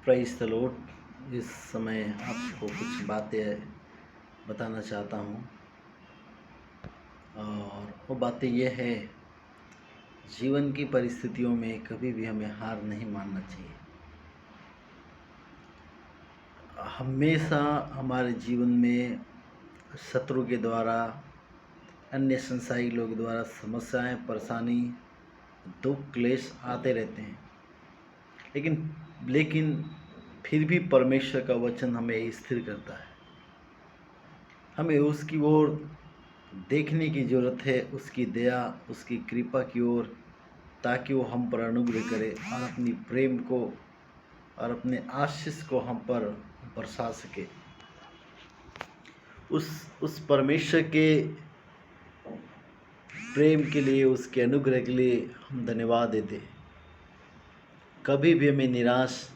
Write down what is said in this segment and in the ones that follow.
Praise the Lord. इस समय आपको कुछ बातें बताना चाहता हूँ और वो बातें ये है, जीवन की परिस्थितियों में कभी भी हमें हार नहीं मानना चाहिए। हमेशा हमारे जीवन में शत्रु के द्वारा, अन्य संसारी लोग द्वारा समस्याएं, परेशानी, दुख, क्लेश आते रहते हैं, लेकिन फिर भी परमेश्वर का वचन हमें स्थिर करता है। हमें उसकी ओर देखने की ज़रूरत है, उसकी दया, उसकी कृपा की ओर, ताकि वो हम पर अनुग्रह करे और अपनी प्रेम को और अपने आशीष को हम पर बरसा सके। उस परमेश्वर के प्रेम के लिए, उसके अनुग्रह के लिए हम धन्यवाद देते हैं। कभी भी हमें निराश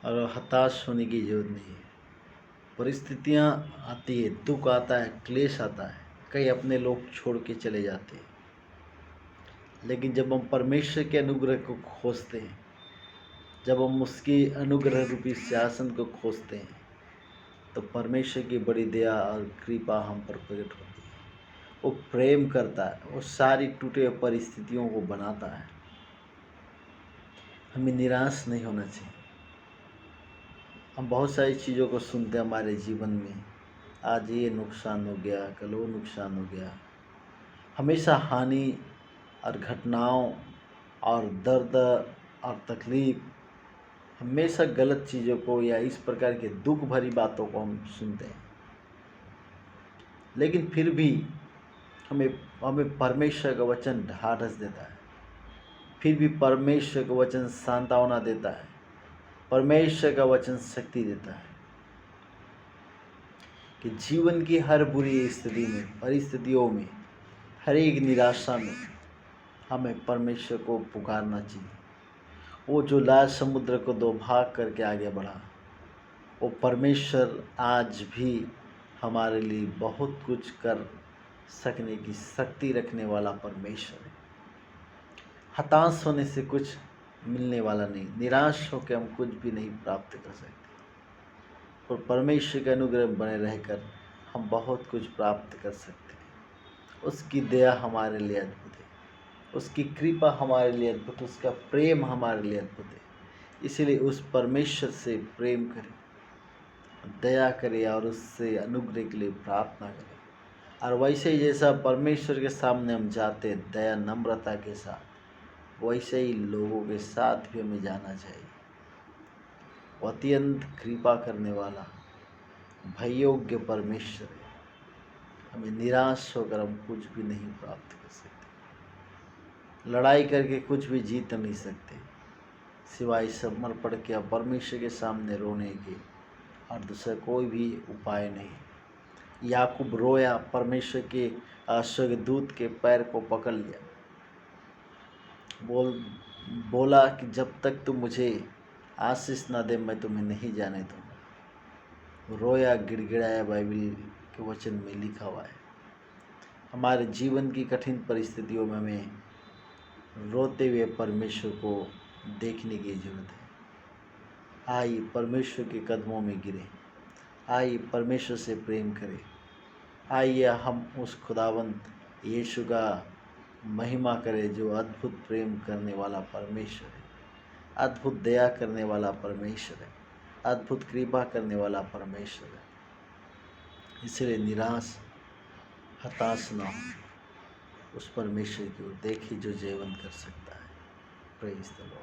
और हताश होने की ज़रूरत नहीं है। परिस्थितियाँ आती है, दुख आता है, क्लेश आता है, कई अपने लोग छोड़ के चले जाते हैं, लेकिन जब हम परमेश्वर के अनुग्रह को खोजते हैं, जब हम उसकी अनुग्रह रूपी सिंहासन को खोजते हैं, तो परमेश्वर की बड़ी दया और कृपा हम पर प्रकट होती है। वो प्रेम करता है, वो सारी टूटे हुए परिस्थितियों को बनाता है। हमें निराश नहीं होना चाहिए। हम बहुत सारी चीज़ों को सुनते हैं हमारे जीवन में, आज ये नुकसान हो गया, कल वो नुकसान हो गया। हमेशा हानि और घटनाओं और दर्द और तकलीफ़, हमेशा गलत चीज़ों को या इस प्रकार के दुख भरी बातों को हम सुनते हैं, लेकिन फिर भी हमें परमेश्वर का वचन ढाढ़स देता है। फिर भी परमेश्वर का वचन सांत्वना देता है। परमेश्वर का वचन शक्ति देता है कि जीवन की हर बुरी स्थिति में, परिस्थितियों में, हर एक निराशा में हमें परमेश्वर को पुकारना चाहिए। वो जो लाल समुद्र को दो भाग करके आगे बढ़ा, वो परमेश्वर आज भी हमारे लिए बहुत कुछ कर सकने की शक्ति रखने वाला परमेश्वर है। हताश होने से कुछ मिलने वाला नहीं, निराश होकर हम कुछ भी नहीं प्राप्त कर सकते, और परमेश्वर के अनुग्रह बने रहकर हम बहुत कुछ प्राप्त कर सकते हैं। उसकी दया हमारे लिए अद्भुत है, उसकी कृपा हमारे लिए अद्भुत, उसका प्रेम हमारे लिए अद्भुत है। इसीलिए उस परमेश्वर से प्रेम करें, दया करें और उससे अनुग्रह के लिए प्रार्थना करें। और वैसे ही जैसा परमेश्वर के सामने हम जाते हैं दया नम्रता के साथ, वैसे ही लोगों के साथ भी हमें जाना चाहिए। वो अत्यंत कृपा करने वाला भययोग्य परमेश्वर है। हमें निराश होकर हम कुछ भी नहीं प्राप्त कर सकते, लड़ाई करके कुछ भी जीत नहीं सकते, सिवाय समर्पण के परमेश्वर के सामने रोने के, और दूसरा कोई भी उपाय नहीं। याकूब रोया, परमेश्वर के स्वर्गदूत के पैर को पकड़ लिया, बोला कि जब तक तुम मुझे आशीष ना दे मैं तुम्हें नहीं जाने दूँगा। रोया, गिड़गिड़ाया, बाइबल के वचन में लिखा हुआ है। हमारे जीवन की कठिन परिस्थितियों में हमें रोते हुए परमेश्वर को देखने की जरूरत है। आइए परमेश्वर के कदमों में गिरे, आइए परमेश्वर से प्रेम करें, आइए हम उस खुदावंत यीशु का महिमा करें, जो अद्भुत प्रेम करने वाला परमेश्वर है, अद्भुत दया करने वाला परमेश्वर है, अद्भुत कृपा करने वाला परमेश्वर है। इसलिए निराश, हताश ना हो, उस परमेश्वर की ओर देखिए जो जीवन कर सकता है। Praise the Lord.